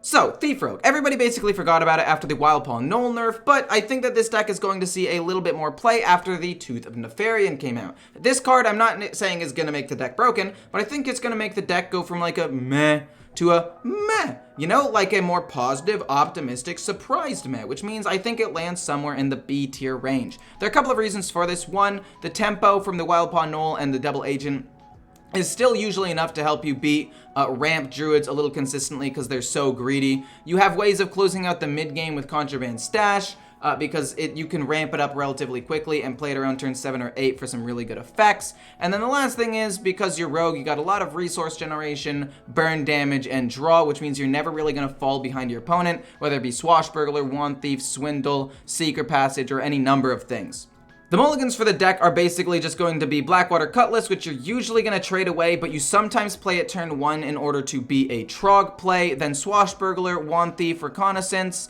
So, Thief Rogue. Everybody basically forgot about it after the Wild Paw Knoll nerf, but I think that this deck is going to see a little bit more play after the Tooth of Nefarian came out. This card, I'm not saying is going to make the deck broken, but I think it's going to make the deck go from like a meh to a meh. You know, like a more positive, optimistic, surprised meh, which means I think it lands somewhere in the B tier range. There are a couple of reasons for this. One, the tempo from the Wild Paw Knoll and the Double Agent is still usually enough to help you beat ramp druids a little consistently because they're so greedy. You have ways of closing out the mid game with Contraband Stash because you can ramp it up relatively quickly and play it around turn 7 or 8 for some really good effects. And then the last thing is, because you're rogue, you got a lot of resource generation, burn damage, and draw, which means you're never really going to fall behind your opponent, whether it be Swashbuckler, Wand Thief, Swindle, Secret Passage, or any number of things. The mulligans for the deck are basically just going to be Blackwater Cutlass, which you're usually going to trade away, but you sometimes play at turn 1 in order to be a Trog play, then Swashbuckler, Wand Thief, Reconnaissance,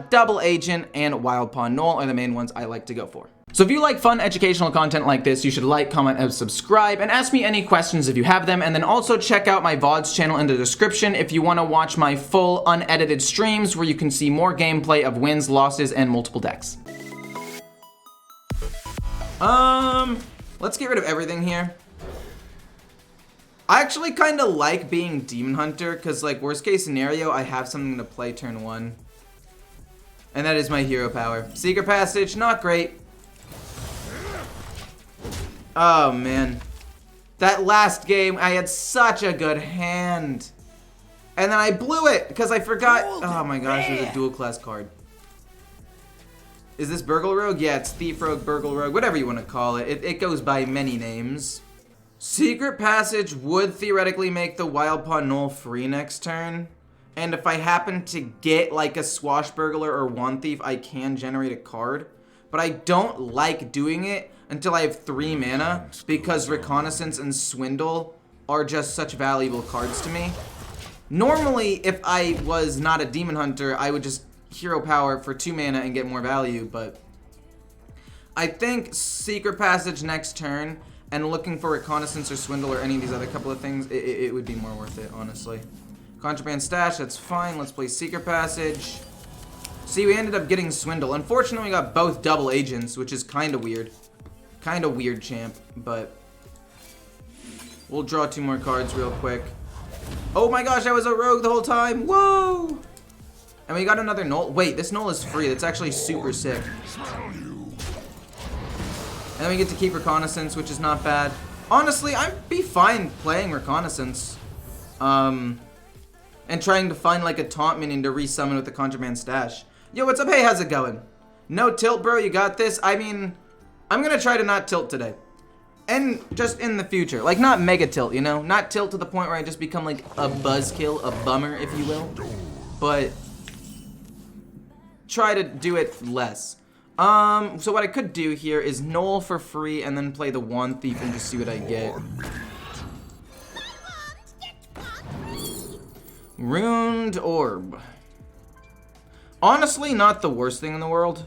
Double Agent, and Wild Paw Knoll are the main ones I like to go for. So if you like fun educational content like this, you should like, comment, and subscribe, and ask me any questions if you have them, and then also check out my VODs channel in the description if you want to watch my full unedited streams where you can see more gameplay of wins, losses, and multiple decks. Let's get rid of everything here. I actually kind of like being Demon Hunter, because, like, worst case scenario, I have something to play turn 1. And that is my hero power. Secret Passage, not great. Oh, man. That last game, I had such a good hand. And then I blew it, because I forgot. Oh my gosh, there's a dual class card. Is this Burgle Rogue? Yeah, it's Thief Rogue, Burgle Rogue, whatever you want to call it. It goes by many names. Secret Passage would theoretically make the Wild Paw Knoll free next turn. And if I happen to get like a Swashbuckler or Wand Thief, I can generate a card. But I don't like doing it until I have 3 mana because Reconnaissance and Swindle are just such valuable cards to me. Normally, if I was not a Demon Hunter, I would just hero power for 2 mana and get more value, but I think Secret Passage next turn and looking for Reconnaissance or Swindle or any of these other couple of things, it would be more worth it, honestly. Contraband Stash, that's fine. Let's play Secret Passage. See, we ended up getting Swindle. Unfortunately, we got both Double Agents, which is kind of weird. Kind of weird, champ, but we'll draw 2 more cards real quick. Oh my gosh, I was a rogue the whole time. Whoa! And we got another Knoll. Wait, this Knoll is free. That's actually super sick. And then we get to keep Reconnaissance, which is not bad. Honestly, I'd be fine playing Reconnaissance. And trying to find like a taunt minion to resummon with the Contraband Stash. Yo, what's up? Hey, how's it going? No tilt, bro. You got this? I mean, I'm gonna try to not tilt today. And just in the future. Like, not mega tilt, you know? Not tilt to the point where I just become like a buzzkill, a bummer, if you will. But try to do it less. So what I could do here is Knoll for free and then play the Wand Thief and just see what I get. Runed Orb. Honestly, not the worst thing in the world.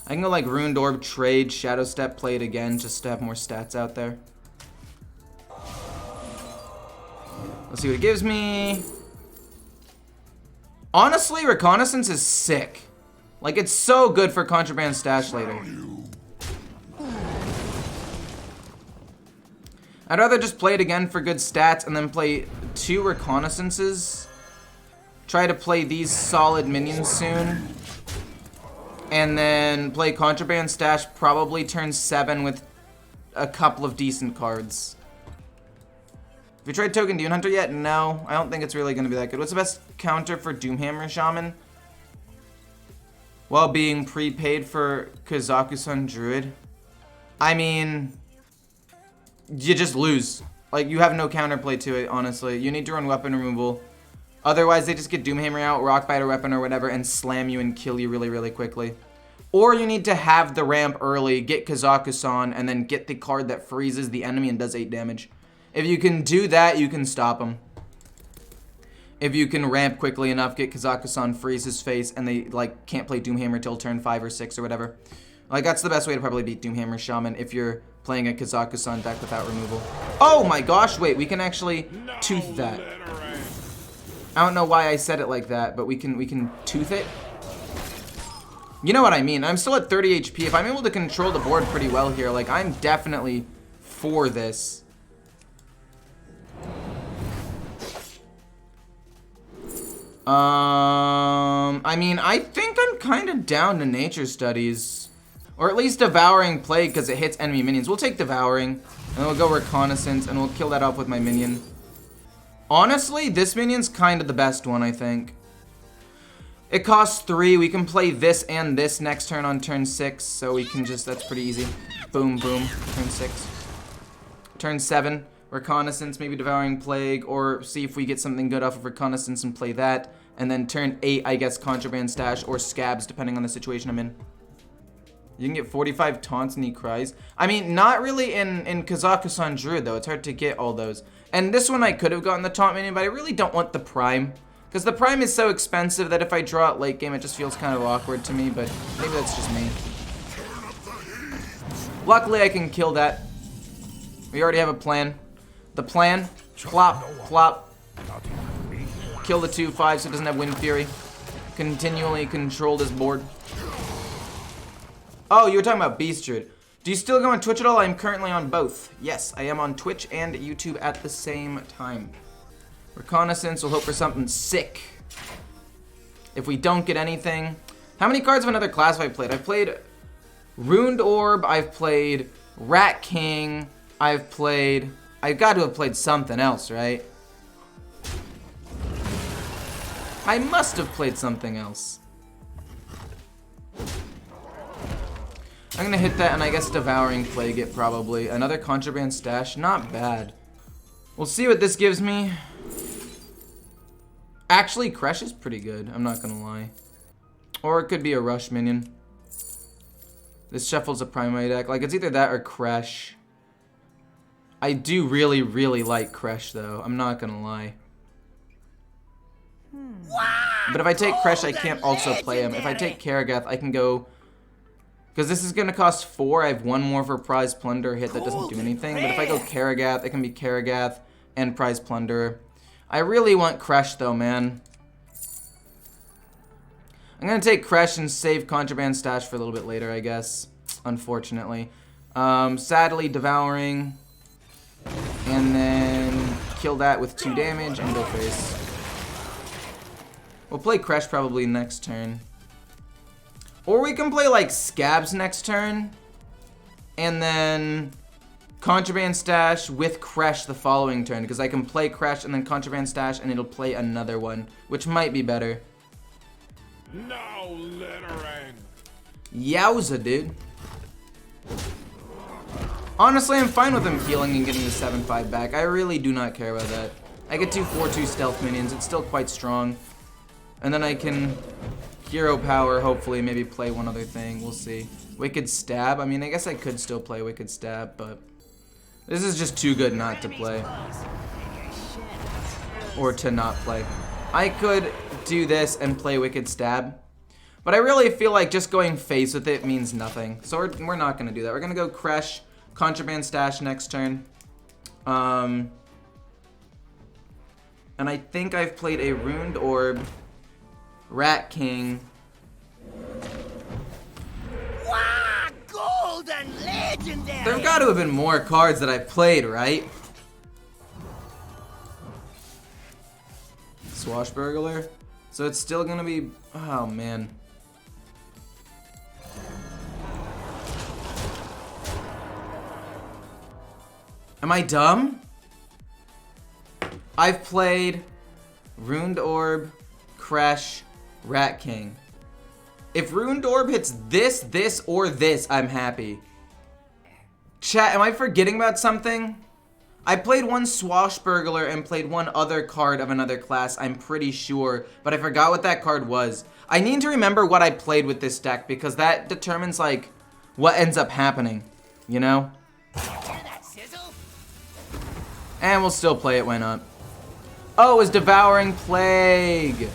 I can go like Runed Orb, trade, Shadow Step, play it again just to have more stats out there. Let's see what it gives me. Honestly, Reconnaissance is sick. Like, it's so good for Contraband Stash later. I'd rather just play it again for good stats and then play 2 Reconnaissances. Try to play these solid minions soon. And then play Contraband Stash probably turn 7 with a couple of decent cards. Have you tried Token Dune Hunter yet? No, I don't think it's really going to be that good. What's the best counter for Doomhammer Shaman? While being prepaid for KAZAKUSAN Druid? I mean, you just lose. Like, you have no counterplay to it, honestly. You need to run weapon removal. Otherwise, they just get Doomhammer out, Rockbite or weapon or whatever, and slam you and kill you really, really quickly. Or you need to have the ramp early, get KAZAKUSAN, and then get the card that freezes the enemy and does 8 damage. If you can do that, you can stop them. If you can ramp quickly enough, get KAZAKUSAN, freeze his face, and they like can't play Doomhammer till turn 5 or 6 or whatever. Like, that's the best way to probably beat Doomhammer Shaman if you're playing a KAZAKUSAN deck without removal. Oh my gosh, wait, we can actually tooth that. I don't know why I said it like that, but we can tooth it. You know what I mean. I'm still at 30 HP. If I'm able to control the board pretty well here, like, I'm definitely for this. I mean, I think I'm kind of down to nature studies. Or at least devouring plague because it hits enemy minions. We'll take devouring, and we'll go reconnaissance, and we'll kill that off with my minion. Honestly, this minion's kind of the best one, I think. It costs 3. We can play this and this next turn on turn 6, so we can just, that's pretty easy. Boom, boom, turn 6. Turn 7, reconnaissance, maybe devouring plague, or see if we get something good off of reconnaissance and play that. And then turn 8, I guess, contraband stash or scabs, depending on the situation I'm in. You can get 45 taunts and he cries. I mean, not really in KAZAKUSAN Druid, though. It's hard to get all those. And this one I could have gotten the taunt minion, but I really don't want the prime. Because the prime is so expensive that if I draw it late game, it just feels kind of awkward to me, but maybe that's just me. Luckily, I can kill that. We already have a plan. The plan, plop, plop. Kill the 2/5 so it doesn't have Wind Fury. Continually control this board. Oh, you were talking about Beast Druid. Do you still go on Twitch at all? I'm currently on both. Yes, I am on Twitch and YouTube at the same time. Reconnaissance, we'll hope for something sick. If we don't get anything... How many cards of another class have I played? I've played Ruined Orb, I've played Rat King, I've got to have played something else, right? I must have played something else. I'm gonna hit that and I guess Devouring Plague it probably. Another Contraband Stash, not bad. We'll see what this gives me. Actually, Crush is pretty good, I'm not gonna lie. Or it could be a Rush minion. This shuffles a primary deck. Like, it's either that or Crush. I do really, really like Crush, though. I'm not gonna lie. But if I take Crush, I can't also play him. If I take Karagath, I can go... Because this is gonna cost 4. I have 1 more for Prize Plunder hit that doesn't do anything. But if I go Karagath, it can be Karagath and Prize Plunderer. I really want Crush, though, man. I'm gonna take Crush and save Contraband Stash for a little bit later, I guess. Unfortunately. Sadly, Devouring. And then kill that with 2 damage and go face. We'll play Crush probably next turn. Or we can play like Scabs next turn. And then Contraband Stash with Crush the following turn. Because I can play Crush and then Contraband Stash and it'll play another one. Which might be better. No littering. Yowza, dude. Honestly, I'm fine with him healing and getting the 7/5 back. I really do not care about that. I get 2 4/2 stealth minions. It's still quite strong. And then I can hero power, hopefully, maybe play one other thing. We'll see. Wicked Stab. I mean, I guess I could still play Wicked Stab, but this is just too good not to play. Or to not play. I could do this and play Wicked Stab. But I really feel like just going face with it means nothing. So we're not going to do that. We're going to go Crush, Contraband Stash next turn. And I think I've played a Ruined Orb, Rat King. Wow, golden legendary! There've got to have been more cards that I've played, right? Swashbuckler. So it's still gonna be... Oh, man. Am I dumb? I've played Ruined Orb, Crash, Rat King. If Ruined Orb hits this, or this, I'm happy. Chat, am I forgetting about something? I played one Swashbuckler and played one other card of another class, I'm pretty sure, but I forgot what that card was. I need to remember what I played with this deck because that determines, like, what ends up happening, you know? And we'll still play it, why not? Oh, it was Devouring Plague.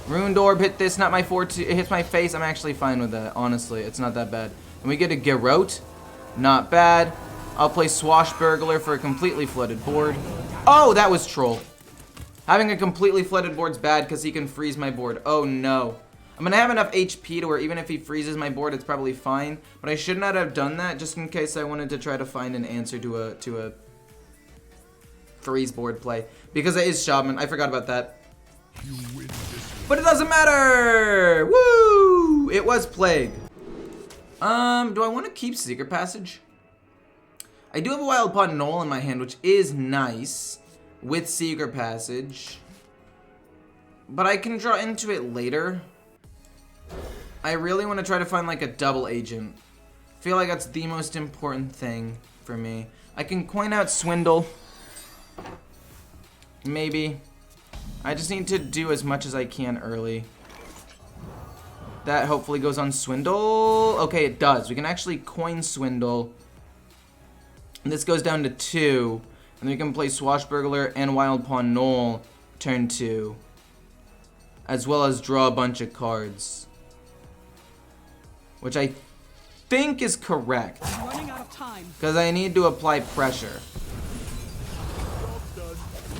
Ruined Orb hit this, not my 4/2. It hits my face. I'm actually fine with that, honestly. It's not that bad. And we get a Garrote. Not bad. I'll play Swashbuckler for a completely flooded board. Oh, that was Troll. Having a completely flooded board's bad because he can freeze my board. Oh no. I'm gonna have enough HP to where even if he freezes my board, it's probably fine. But I should not have done that just in case I wanted to try to find an answer to a freeze board play. Because it is Shaman. I forgot about that. But it doesn't matter! Woo! It was Plague. Do I want to keep Secret Passage? I do have a Wild Pawn Knoll in my hand, which is nice with Secret Passage. But I can draw into it later. I really want to try to find like a double agent. I feel like that's the most important thing for me. I can coin out Swindle. Maybe. I just need to do as much as I can early. That hopefully goes on Swindle. Okay, it does. We can actually coin Swindle. And this goes down to 2. And then we can play Swashbuckler and Wild Pawn Knoll turn 2. As well as draw a bunch of cards. Which I think is correct. Because I need to apply pressure.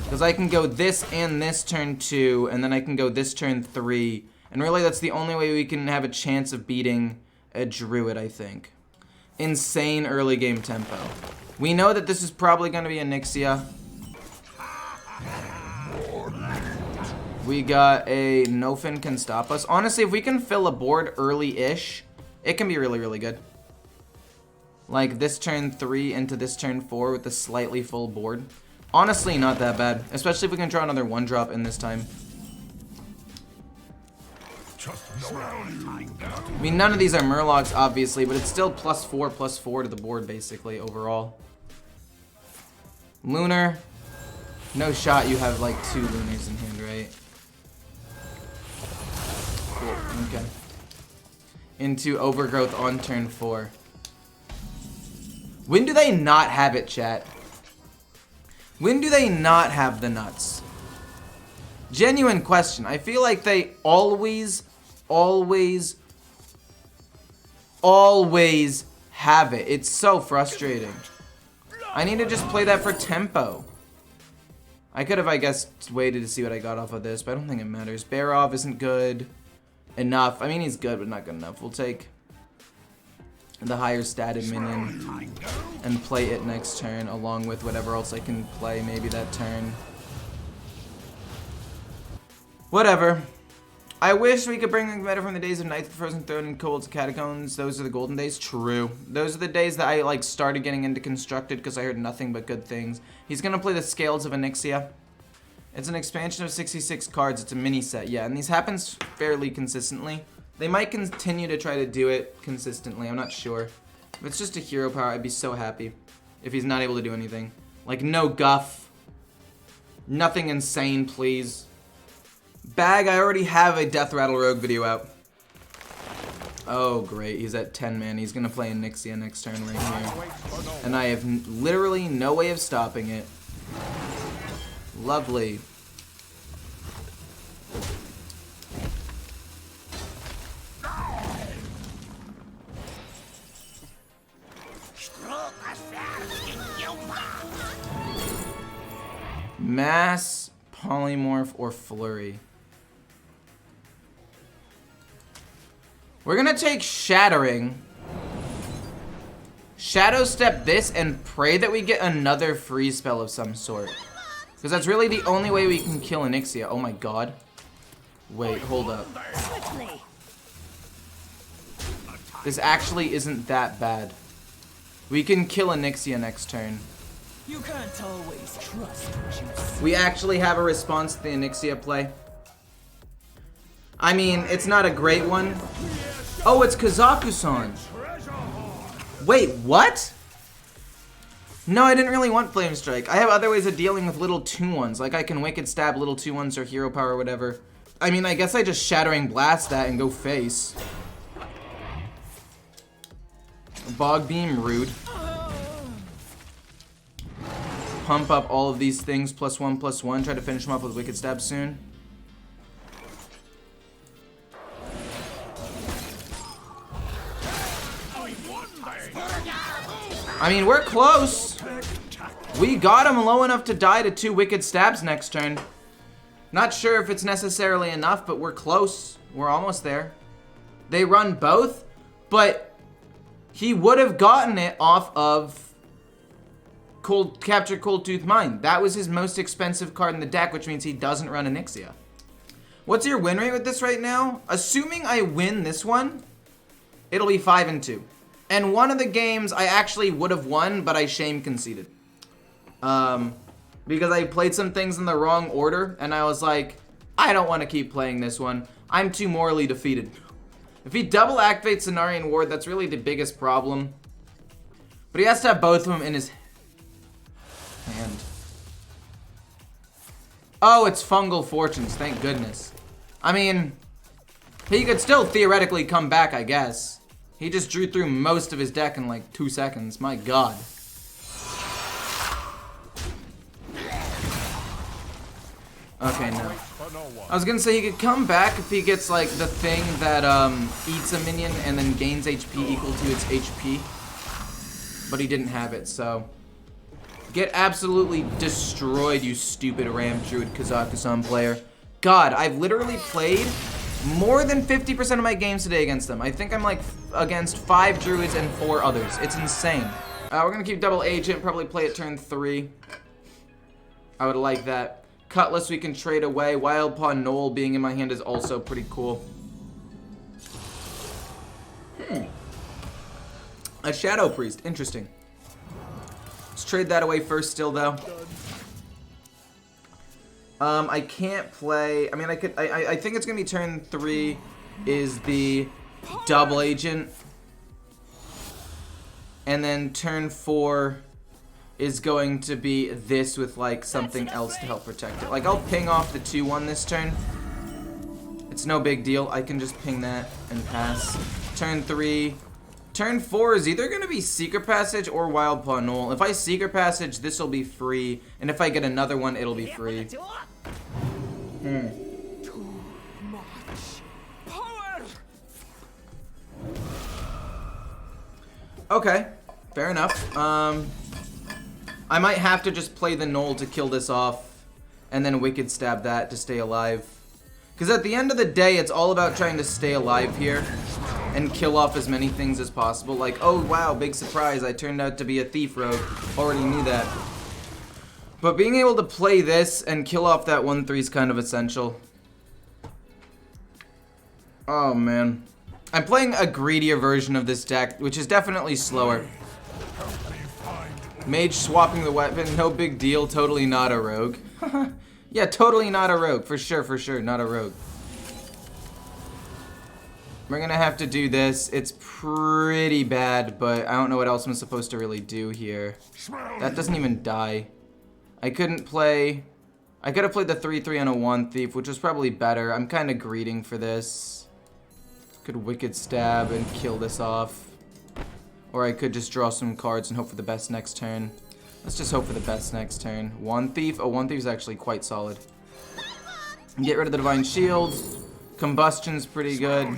Because I can go this and this turn 2, and then I can go this turn 3. And really that's the only way we can have a chance of beating a Druid, I think. Insane early game tempo. We know that this is probably going to be a Nixia. We got a Nofin can stop us. Honestly, if we can fill a board early-ish, it can be really, really good. Like this turn 3 into this turn 4 with a slightly full board. Honestly, not that bad. Especially if we can draw another 1-drop in this time. I mean, none of these are Murlocs, obviously, but it's still +4/+4 to the board, basically, overall. Lunar. No shot you have, like, 2 Lunars in hand, right? Cool, okay. Into Overgrowth on turn 4. When do they not have it, chat? When do they not have the nuts? Genuine question. I feel like they always have it. It's so frustrating. I need to just play that for tempo. I could have, I guess, waited to see what I got off of this, but I don't think it matters. Barov isn't good enough. I mean, he's good, but not good enough. We'll take the higher statted minion and play it next turn along with whatever else I can play maybe that turn. Whatever. I wish we could bring them better from the days of Knights of the Frozen Throne and Cold's Catacombs. Those are the golden days. True. Those are the days that I like started getting into Constructed because I heard nothing but good things. He's gonna play the Scales of Onyxia. It's an expansion of 66 cards. It's a mini set, yeah, and these happens fairly consistently. They might continue to try to do it consistently. I'm not sure. If it's just a hero power, I'd be so happy if he's not able to do anything. Like no guff. Nothing insane, please. Bag, I already have a Death Rattle Rogue video out. Oh, great. He's at 10 man. He's going to play Onyxia next turn right here. And I have literally no way of stopping it. Lovely. Mass, Polymorph, or Flurry. We're gonna take Shattering. Shadow Step this and pray that we get another freeze spell of some sort. Because that's really the only way we can kill Onyxia. Oh my god. Wait, hold up. This actually isn't that bad. We can kill Onyxia next turn. You can't always trust what you see. We actually have a response to the Onyxia play. I mean, it's not a great one. Oh, it's KAZAKUSAN. Wait, what? No, I didn't really want Flame Strike. I have other ways of dealing with little 2/1s. Like I can Wicked Stab little 2/1s or Hero Power or whatever. I mean, I guess I just Shattering Blast that and go face. Bog Beam, rude. Pump up all of these things, +1/+1. Try to finish them off with Wicked Stab soon. I mean, we're close. We got him low enough to die to 2 Wicked Stabs next turn. Not sure if it's necessarily enough, but we're close. We're almost there. They run both, but he would have gotten it off of Capture Cold Tooth Mine. That was his most expensive card in the deck, which means he doesn't run Onyxia. What's your win rate with this right now? Assuming I win this one, it'll be 5-2. And one of the games I actually would have won, but I shame conceded. Because I played some things in the wrong order, and I was like, I don't want to keep playing this one. I'm too morally defeated. If he double activates Cenarian Ward, that's really the biggest problem. But he has to have both of them in his hand. Oh, it's Fungal Fortunes, thank goodness. I mean, he could still theoretically come back, I guess. He just drew through most of his deck in like 2 seconds, my god. Okay, no. I was gonna say he could come back if he gets like the thing that eats a minion and then gains HP equal to its HP. But he didn't have it, so. Get absolutely destroyed, you stupid Ram Druid KAZAKUSAN player. God, I've literally played more than 50% of my games today against them. I think I'm like against 5 Druids and 4 others. It's insane. We're gonna keep double agent, probably play it turn 3. I would like that. Cutlass we can trade away. Wild Paw Knoll being in my hand is also pretty cool. A Shadow Priest, interesting. Let's trade that away first still though. I can't play, I mean I think it's gonna be turn 3 is the double agent. And then turn 4 is going to be this with like something else to help protect it. Like I'll ping off the 2-1 this turn. It's no big deal. I can just ping that and pass. Turn 3. Turn 4 is either going to be Secret Passage or Wild Paw Knoll. If I Secret Passage, this will be free. And if I get another one, it'll be free. Too much power. Okay, fair enough. I might have to just play the Knoll to kill this off, and then Wicked Stab that to stay alive. Because at the end of the day, it's all about trying to stay alive here and kill off as many things as possible. Like, oh wow, big surprise, I turned out to be a Thief Rogue. Already knew that. But being able to play this and kill off that 1-3 is kind of essential. Oh man. I'm playing a greedier version of this deck, which is definitely slower. Mage swapping the weapon, no big deal, totally not a rogue. Yeah, totally not a rogue, for sure, not a rogue. We're gonna have to do this. It's pretty bad, but I don't know what else I'm supposed to really do here. That doesn't even die. I could have played the 3-3 on a 1 Thief, which was probably better. I'm kind of greeding for this. Could Wicked Stab and kill this off. Or I could just draw some cards and hope for the best next turn. Let's just hope for the best next turn. 1 Thief? Oh, 1 Thief is actually quite solid. Get rid of the Divine Shield. Combustion's pretty good.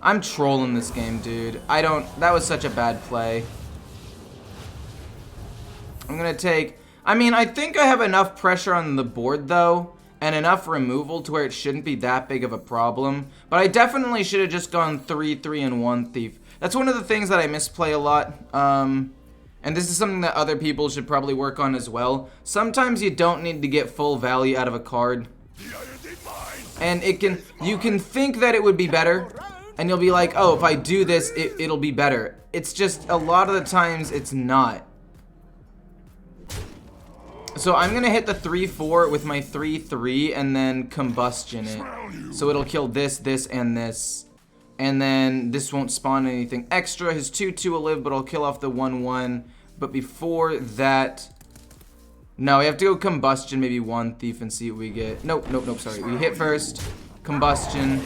I'm trolling this game, dude. That was such a bad play. I'm gonna take... I mean, I think I have enough pressure on the board, though, and enough removal to where it shouldn't be that big of a problem. But I definitely should have just gone 3-3 and 1 Thief. That's one of the things that I misplay a lot, and this is something that other people should probably work on as well. Sometimes you don't need to get full value out of a card, and you can think that it would be better, and you'll be like, oh, if I do this, it'll be better. It's just, a lot of the times, it's not. So I'm gonna hit the 3-4 with my 3-3, and then combustion it. So it'll kill this, this, and this. And then this won't spawn anything extra. His 2-2 will live, but I'll kill off the 1-1. But before that... No, we have to go Combustion, maybe 1 Thief, and see what we get. Nope, sorry. We hit first. Combustion.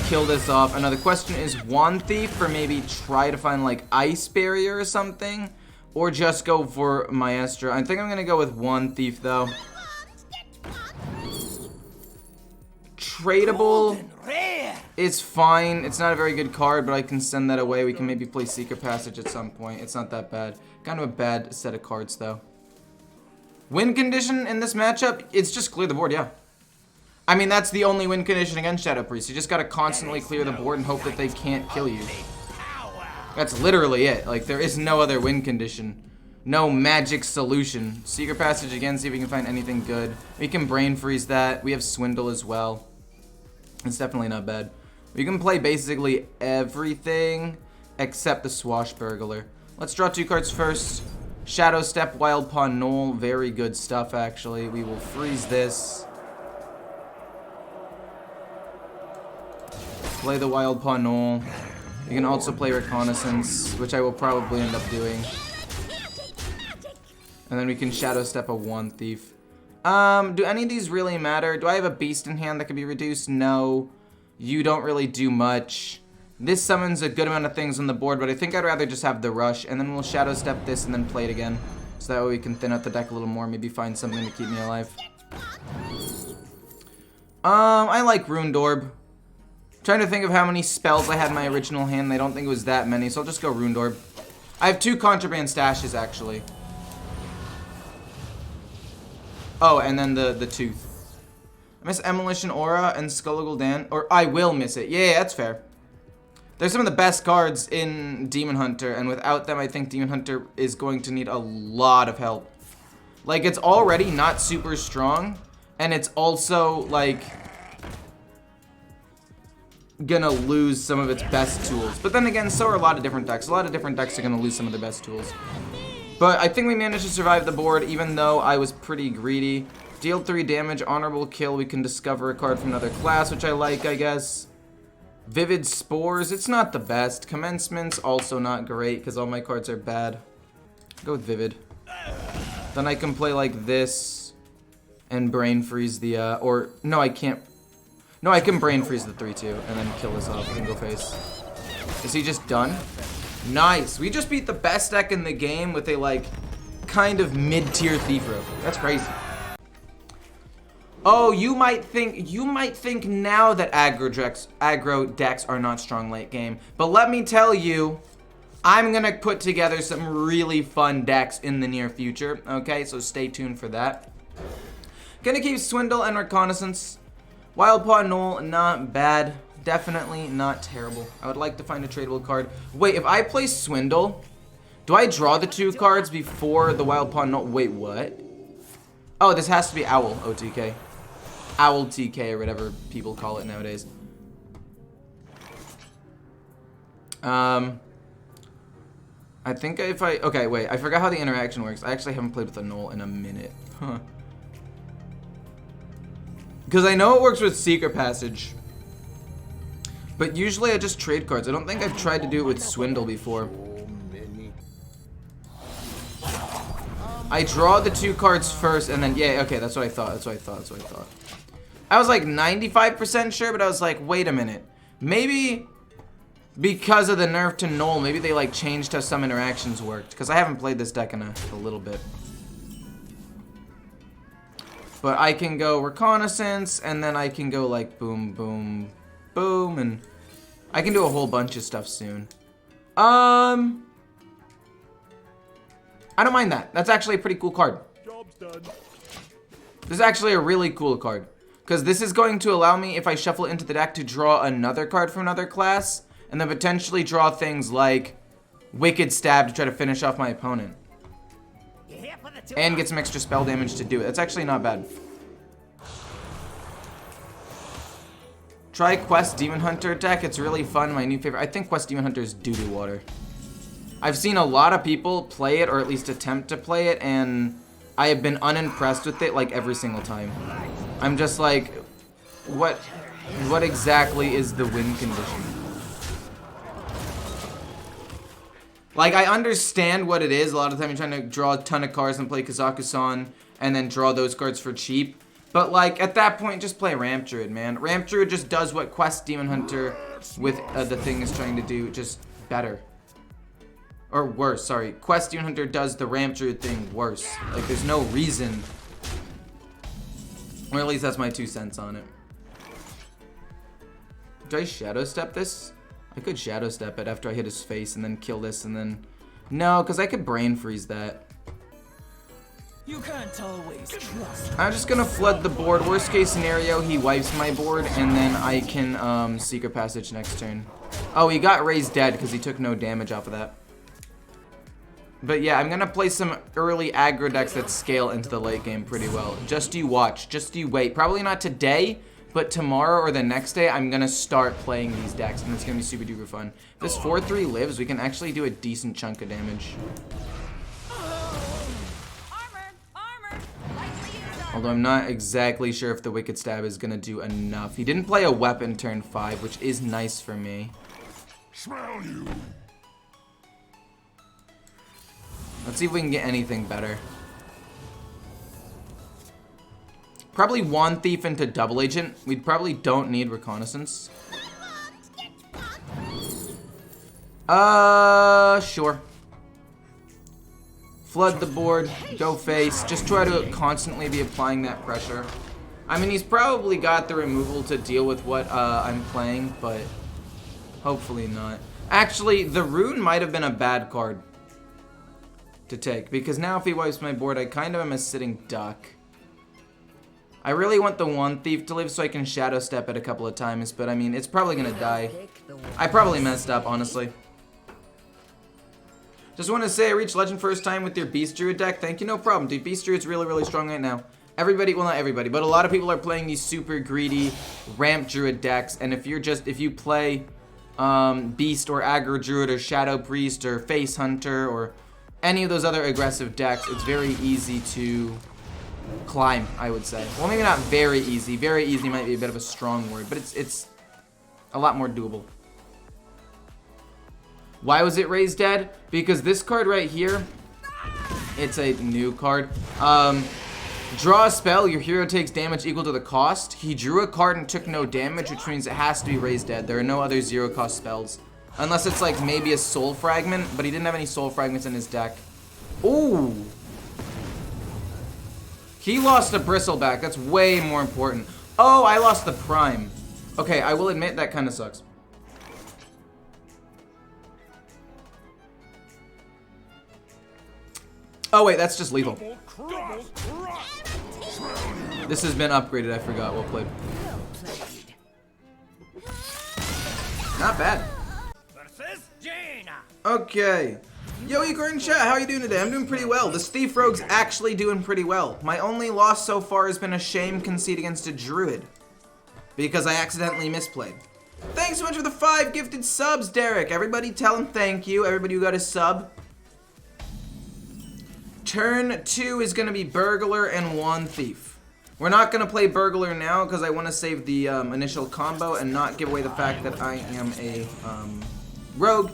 Kill this off. Another question is 1 Thief, for maybe try to find, like, Ice Barrier or something? Or just go for Maestro. I think I'm gonna go with 1 Thief, though. Tradable is fine. It's not a very good card, but I can send that away. We can maybe play Secret Passage at some point. It's not that bad. Kind of a bad set of cards, though. Win condition in this matchup, it's just clear the board, yeah. I mean, that's the only win condition against Shadow Priest. You just gotta constantly clear the board and hope that they can't kill you. That's literally it. Like, there is no other win condition. No magic solution. Secret Passage again, see if we can find anything good. We can Brain Freeze that. We have Swindle as well. It's definitely not bad. We can play basically everything except the Swashbuckler. Let's draw 2 cards first. Shadow Step, Wild Pawn, Knoll. Very good stuff, actually. We will freeze this. Play the Wild Pawn, Knoll. You can also play Reconnaissance, which I will probably end up doing. And then we can Shadow Step a Wand Thief. Do any of these really matter? Do I have a Beast in hand that can be reduced? No. You don't really do much. This summons a good amount of things on the board, but I think I'd rather just have the Rush, and then we'll Shadow Step this and then play it again. So that way we can thin out the deck a little more, maybe find something to keep me alive. I like Runed Orb. Trying to think of how many spells I had in my original hand. I don't think it was that many, so I'll just go Runed Orb. I have 2 Contraband Stashes, actually. Oh, and then the Tooth. I miss Emolition Aura and Skull Gul'dan. Or I will miss it. Yeah, that's fair. They're some of the best cards in Demon Hunter, and without them, I think Demon Hunter is going to need a lot of help. Like, it's already not super strong, and it's also, like, gonna lose some of its best tools. But then again, so are a lot of different decks. A lot of different decks are gonna lose some of their best tools. But I think we managed to survive the board, even though I was pretty greedy. Deal 3 damage, honorable kill. We can discover a card from another class, which I like, I guess. Vivid Spores, it's not the best. Commencements, also not great, because all my cards are bad. Go with Vivid. Then I can play like this, and Brain Freeze the, or, no, I can't. No, I can Brain Freeze the 3-2, and then kill this off and go face. Is he just done? Nice. We just beat the best deck in the game with a, like, kind of mid-tier Thief Rogue. That's crazy. Oh, you might think now that aggro decks are not strong late game. But let me tell you, I'm gonna put together some really fun decks in the near future. Okay, so stay tuned for that. Gonna keep Swindle and Reconnaissance. Wild Paw Knoll, not bad. Definitely not terrible. I would like to find a tradable card. Wait, if I play Swindle, do I draw the 2 cards before the Wild Paw Knoll? Wait, what? Oh, this has to be Owl OTK. Owl TK or whatever people call it nowadays. I think if I... Okay, wait. I forgot how the interaction works. I actually haven't played with a Knoll in a minute. Huh. Because I know it works with Secret Passage. But usually I just trade cards. I don't think I've tried to do it with Swindle before. I draw the 2 cards first and then... Yeah, okay, that's what I thought. That's what I thought. I was like 95% sure, but I was like, wait a minute. Maybe because of the nerf to Knoll, maybe they like changed how some interactions worked. Because I haven't played this deck in a little bit. But I can go Reconnaissance, and then I can go like boom, boom, boom, and I can do a whole bunch of stuff soon. I don't mind that. That's actually a pretty cool card. Job's done. This is actually a really cool card. Because this is going to allow me, if I shuffle it into the deck, to draw another card from another class. And then potentially draw things like Wicked Stab to try to finish off my opponent. And get some extra spell damage to do it. That's actually not bad. Try Quest Demon Hunter deck. It's really fun. My new favorite. I think Quest Demon Hunter is doo-doo water. I've seen a lot of people play it, or at least attempt to play it, and I have been unimpressed with it like every single time. I'm just like, what exactly is the win condition? Like, I understand what it is. A lot of the time you're trying to draw a ton of cards and play KAZAKUSAN and then draw those cards for cheap. But, like, at that point, just play Ramp Druid, man. Ramp Druid just does what Quest Demon Hunter with the thing is trying to do, just better. Or worse, sorry. Quest Demon Hunter does the Ramp Druid thing worse. Like, there's no reason. Or at least that's my 2 cents on it. Do I Shadow Step this? I could Shadow Step it after I hit his face and then kill this and then... No, because I could Brain Freeze that. You can't always trust. I'm just gonna flood the board. Worst case scenario, he wipes my board, and then I can Secret Passage next turn. Oh, he got raised dead because he took no damage off of that. But yeah, I'm gonna play some early aggro decks that scale into the late game pretty well. Just you watch, just you wait. Probably not today, but tomorrow or the next day, I'm gonna start playing these decks, and it's gonna be super duper fun. If this 4-3 lives, we can actually do a decent chunk of damage. Although I'm not exactly sure if the Wicked Stab is gonna do enough. He didn't play a weapon turn 5, which is nice for me. Smell you. Let's see if we can get anything better. Probably Wand Thief into Double Agent. We probably don't need Reconnaissance. Sure. Flood the board, go face, just try to constantly be applying that pressure. I mean, he's probably got the removal to deal with what I'm playing, but hopefully not. Actually, the Rune might have been a bad card to take, because now if he wipes my board, I kind of am a sitting duck. I really want the Wand Thief to live so I can Shadow Step it a couple of times, but I mean, it's probably gonna die. I probably messed up, honestly. Just want to say I reached Legend first time with your Beast Druid deck. Thank you, no problem, dude. Beast Druid's really, really strong right now. Everybody, well, not everybody, but a lot of people are playing these super greedy Ramp Druid decks, and if you play Beast or Aggro Druid or Shadow Priest or Face Hunter or any of those other aggressive decks, it's very easy to climb, I would say. Well, maybe not very easy. Very easy might be a bit of a strong word, but it's a lot more doable. Why was it raised dead? Because this card right here, it's a new card. Draw a spell, your hero takes damage equal to the cost. He drew a card and took no damage, which means it has to be raised dead. There are no other 0-cost spells. Unless it's like maybe a Soul Fragment, but he didn't have any Soul Fragments in his deck. Ooh. He lost a Bristleback. That's way more important. Oh, I lost the Prime. Okay, I will admit that kind of sucks. Oh wait, that's just lethal. This has been upgraded, I forgot. Well played. Not bad. Okay. Yo, Igor in chat, how are you doing today? I'm doing pretty well. This Thief Rogue's actually doing pretty well. My only loss so far has been a shame concede against a Druid, because I accidentally misplayed. Thanks so much for the 5 gifted subs, Derek. Everybody tell him thank you. Everybody who got a sub. Turn 2 is going to be Burglar and Wand Thief. We're not going to play Burglar now because I want to save the initial combo and not give away the fact that I am a rogue.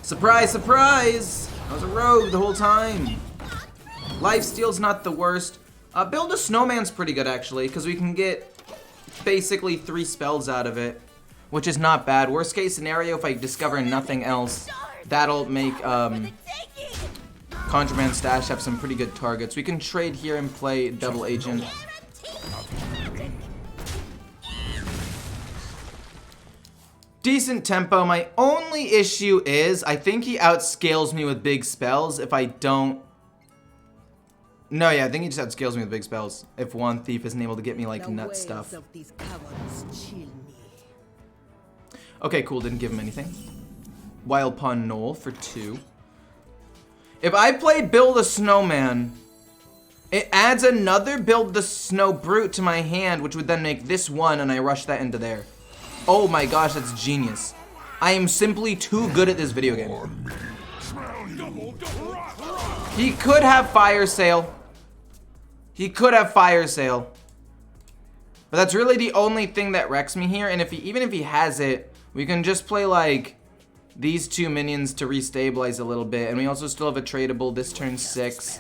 Surprise, surprise! I was a rogue the whole time. Lifesteal's not the worst. Build a Snowman's pretty good actually, because we can get basically 3 spells out of it, which is not bad. Worst case scenario, if I discover nothing else, that'll make Contraband Stash have some pretty good targets. We can trade here and play Double Agent. Decent tempo. My only issue is I think he outscales me with big spells if I don't... No, yeah, I think he just outscales me with big spells if Wand Thief isn't able to get me like nut stuff. Okay, cool, didn't give him anything. Wild Pawn Knoll for 2. If I play Build a Snowman, it adds another Build the Snow Brute to my hand, which would then make this 1, and I rush that into there. Oh my gosh, that's genius. I am simply too good at this video game. He could have Fire Sale. He could have Fire Sale. But that's really the only thing that wrecks me here, and even if he has it, we can just play like these 2 minions to restabilize a little bit, and we also still have a tradable this turn 6.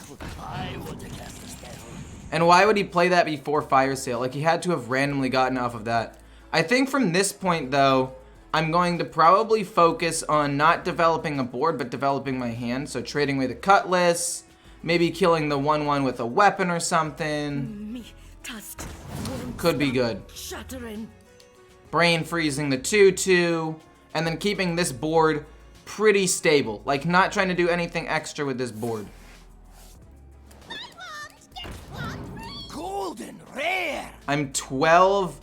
And why would he play that before Fire Sale? Like, he had to have randomly gotten off of that. I think from this point, though, I'm going to probably focus on not developing a board, but developing my hand. So trading away the Cutlass, maybe killing the 1/1 with a weapon or something. Could be good. Brain freezing the 2/2, and then keeping this board pretty stable. Like, not trying to do anything extra with this board. Golden rare. I'm 12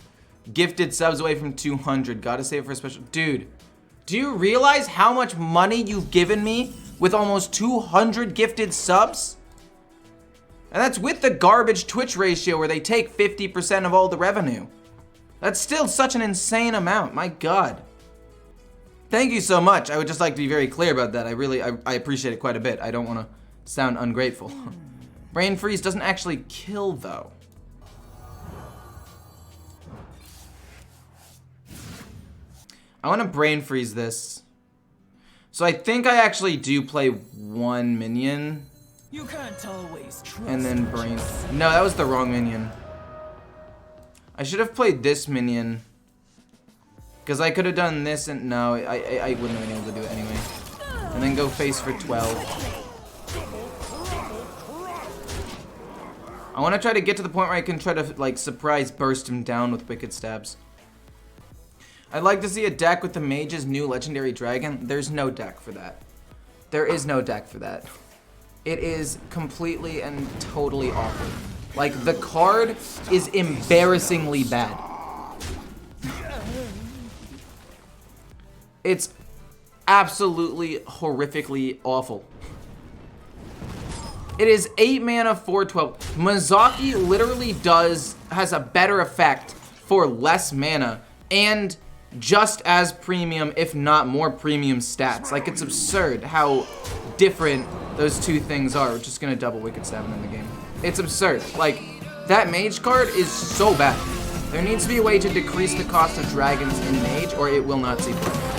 gifted subs away from 200. Gotta save for a special. Dude, do you realize how much money you've given me with almost 200 gifted subs? And that's with the garbage Twitch ratio where they take 50% of all the revenue. That's still such an insane amount. My God. Thank you so much. I would just like to be very clear about that. I appreciate it quite a bit. I don't want to sound ungrateful. Brain freeze doesn't actually kill though. I want to brain freeze this. So I think I actually do play one minion. You can't always trust. And then brain. No, that was the wrong minion. I should have played this minion. Because I could have done this and no, I wouldn't have been able to do it anyway. And then go face for 12. I want to try to get to the point where I can try to like surprise burst him down with wicked stabs. I'd like to see a deck with the mage's new legendary dragon. There's no deck for that. There is no deck for that. It is completely and totally awful. Like, the card is embarrassingly bad. It's absolutely horrifically awful. It is 8 mana for 12. Mizaki literally has a better effect for less mana and just as premium, if not more premium stats. Like, it's absurd how different those two things are. We're just gonna double Wicked Stab in the game. It's absurd. Like, that mage card is so bad. There needs to be a way to decrease the cost of dragons in mage or it will not see play.